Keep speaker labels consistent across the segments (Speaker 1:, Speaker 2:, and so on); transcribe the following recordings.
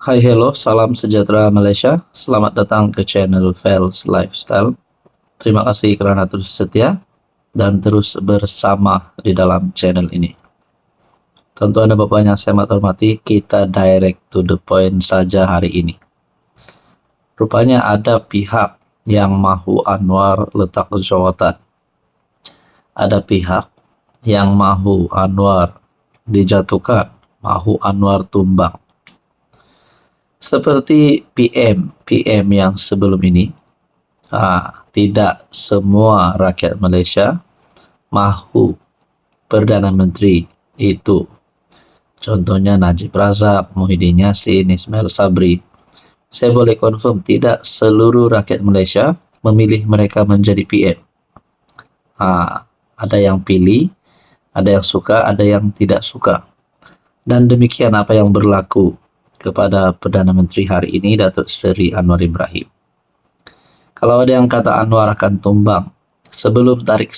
Speaker 1: Hai hello, salam sejahtera Malaysia. Selamat datang ke channel Fels Lifestyle. Terima kasih kerana terus setia dan terus bersama di dalam channel ini. Tuan-tuan dan puan yang saya hormati, kita direct to the point saja hari ini. Rupanya ada pihak yang mahu Anwar letak jawatan. Ada pihak yang mahu Anwar dijatuhkan, mahu Anwar tumbang. Seperti PM yang sebelum ini, tidak semua rakyat Malaysia mahu Perdana Menteri itu. Contohnya Najib Razak, Muhyiddin Yassin, Ismail Sabri. Saya boleh confirm tidak seluruh rakyat Malaysia memilih mereka menjadi PM. Ada yang pilih, ada yang suka, ada yang tidak suka. Dan demikian apa yang berlaku kepada Perdana Menteri hari ini, Datuk Seri Anwar Ibrahim. Kalau ada yang kata Anwar akan tumbang sebelum tarikh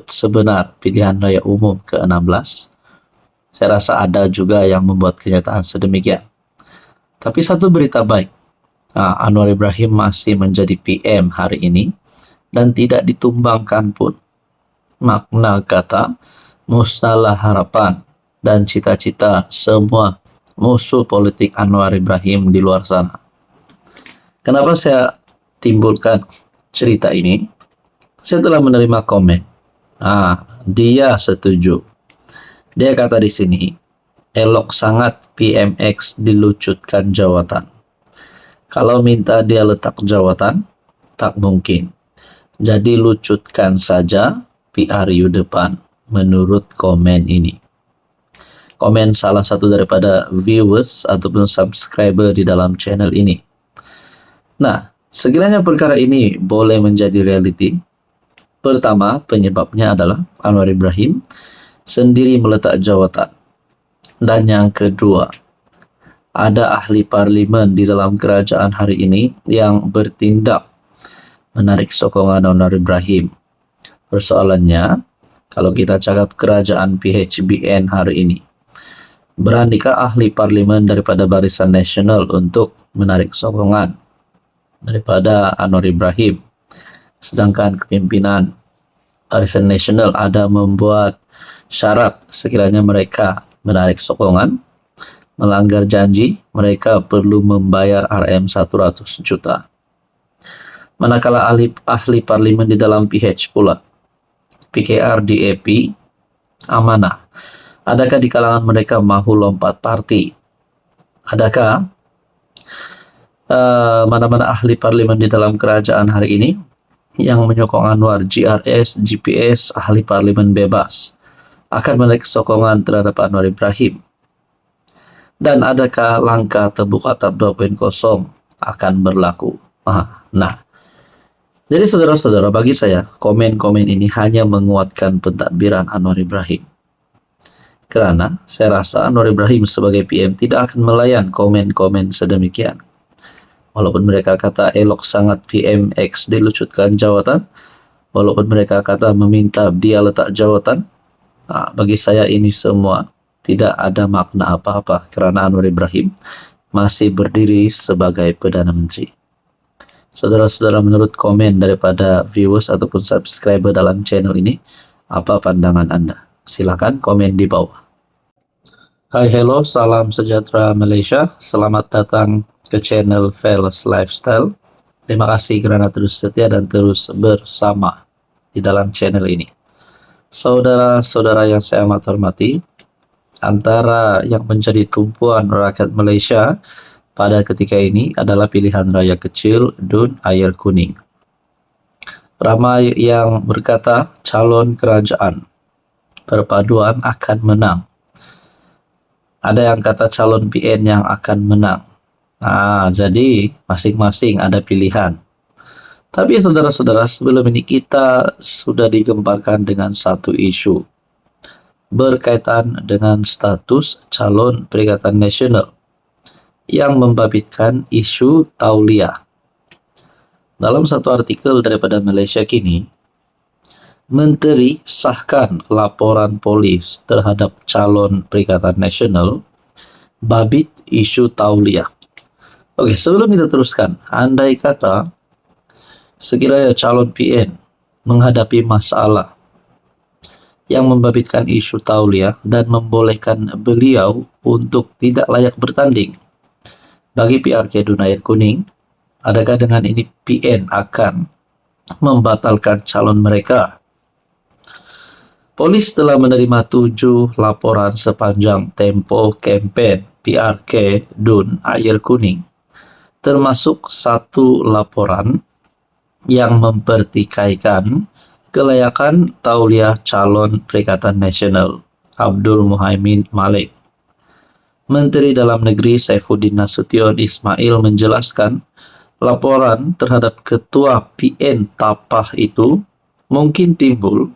Speaker 1: sebenar pilihan raya umum ke-16, saya rasa ada juga yang membuat kenyataan sedemikian. Tapi satu berita baik, Anwar Ibrahim masih menjadi PM hari ini dan tidak ditumbangkan pun. Makna kata musnahlah harapan dan cita-cita semua musuh politik Anwar Ibrahim di luar sana. Kenapa saya timbulkan cerita ini? Saya telah menerima komen. Dia setuju. Dia kata di sini, elok sangat PMX dilucutkan jawatan. Kalau minta dia letak jawatan, tak mungkin. Jadi lucutkan saja PRU depan, menurut komen ini. Komen salah satu daripada viewers ataupun subscriber di dalam channel ini. Nah, sekiranya perkara ini boleh menjadi realiti, pertama penyebabnya adalah Anwar Ibrahim sendiri meletak jawatan. Dan yang kedua, ada ahli parlimen di dalam kerajaan hari ini yang bertindak menarik sokongan Anwar Ibrahim. Persoalannya, kalau kita cakap kerajaan PHBN hari ini, beranikah ahli parlimen daripada Barisan Nasional untuk menarik sokongan daripada Anwar Ibrahim? Sedangkan kepimpinan Barisan Nasional ada membuat syarat sekiranya mereka menarik sokongan, melanggar janji, mereka perlu membayar RM 100 juta. Manakala ahli parlimen di dalam PH pula, PKR, DAP, amanah. Adakah di kalangan mereka mahu lompat parti? Adakah mana-mana ahli parlimen di dalam kerajaan hari ini yang menyokong Anwar, GRS, GPS, ahli parlimen bebas, akan menarik sokongan terhadap Anwar Ibrahim? Dan adakah langkah tebuk atap 2.0 akan berlaku? Jadi saudara-saudara, bagi saya komen-komen ini hanya menguatkan pentadbiran Anwar Ibrahim. Kerana saya rasa Anwar Ibrahim sebagai PM tidak akan melayan komen-komen sedemikian. Walaupun mereka kata elok sangat PMX dilucutkan jawatan, walaupun mereka kata meminta dia letak jawatan, bagi saya ini semua tidak ada makna apa-apa kerana Anwar Ibrahim masih berdiri sebagai Perdana Menteri. Saudara-saudara, menurut komen daripada viewers ataupun subscriber dalam channel ini, apa pandangan anda? Silakan komen di bawah. Hai hello, salam sejahtera Malaysia. Selamat datang ke channel Fels Lifestyle. Terima kasih kerana terus setia dan terus bersama di dalam channel ini. Saudara-saudara yang saya amat hormati, antara yang menjadi tumpuan rakyat Malaysia pada ketika ini adalah pilihan raya kecil DUN Air Kuning. Ramai yang berkata calon kerajaan perpaduan akan menang. Ada yang kata calon PN yang akan menang. Jadi masing-masing ada pilihan. Tapi saudara-saudara, sebelum ini kita sudah digemparkan dengan satu isu berkaitan dengan status calon Perikatan Nasional yang membabitkan isu tauliah. Dalam satu artikel daripada Malaysia Kini, Menteri sahkan laporan polis terhadap calon Perikatan Nasional babit isu tauliah. Oke, sebelum kita teruskan, andai kata sekiranya calon PN menghadapi masalah yang membabitkan isu tauliah dan membolehkan beliau untuk tidak layak bertanding bagi PRK Dun Air Kuning, adakah dengan ini PN akan membatalkan calon mereka? Polis telah menerima 7 laporan sepanjang tempo kampanye PRK Dun Air Kuning, termasuk 1 laporan yang mempertikaikan kelayakan tauliah calon Perikatan Nasional Abdul Muhaimin Malik. Menteri Dalam Negeri Saifuddin Nasution Ismail menjelaskan laporan terhadap Ketua PN Tapah itu mungkin timbul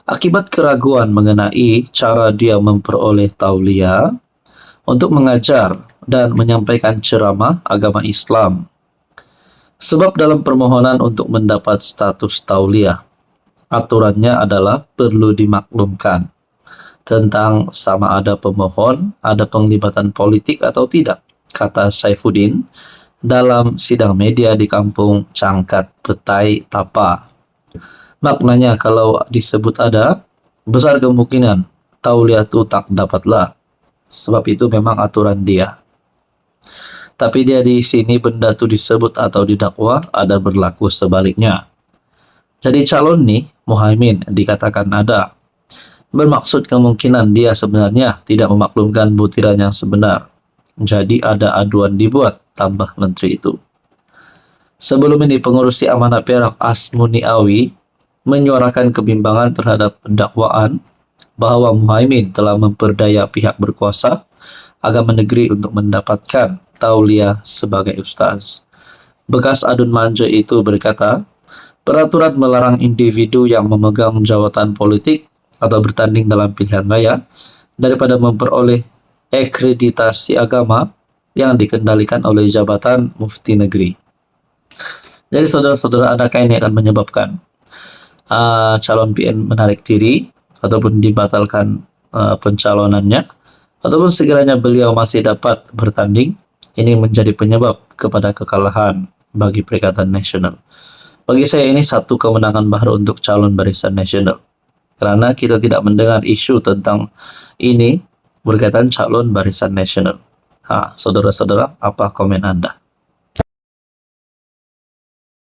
Speaker 1: akibat keraguan mengenai cara dia memperoleh tauliah untuk mengajar dan menyampaikan ceramah agama Islam. Sebab dalam permohonan untuk mendapat status tauliah, aturannya adalah perlu dimaklumkan tentang sama ada pemohon ada penglibatan politik atau tidak, kata Saifuddin dalam sidang media di Kampung Cangkat Petai Tapa. Maknanya kalau disebut ada, besar kemungkinan tauliah itu tak dapatlah. Sebab itu memang aturan dia. Tapi dia di sini benda itu disebut atau didakwa ada berlaku sebaliknya. Jadi calon nih, Muhaimin dikatakan ada. Bermaksud kemungkinan dia sebenarnya tidak memaklumkan butiran yang sebenar. Jadi ada aduan dibuat, tambah menteri itu. Sebelum ini pengurusi Amanat Perak Asmuniawi menyuarakan kebimbangan terhadap dakwaan bahwa Muhaimin telah memperdaya pihak berkuasa agama negeri untuk mendapatkan tauliah sebagai ustaz. Bekas adun manja itu berkata, peraturan melarang individu yang memegang jawatan politik atau bertanding dalam pilihan raya daripada memperoleh akreditasi agama yang dikendalikan oleh jabatan mufti negeri. Jadi saudara-saudara, adakah ini akan menyebabkan calon PN menarik diri ataupun dibatalkan pencalonannya, ataupun sekiranya beliau masih dapat bertanding, ini menjadi penyebab kepada kekalahan bagi Perikatan Nasional. Bagi saya ini satu kemenangan baru untuk calon Barisan Nasional, karena kita tidak mendengar isu tentang ini berkaitan calon Barisan Nasional. Saudara-saudara, apa komen Anda?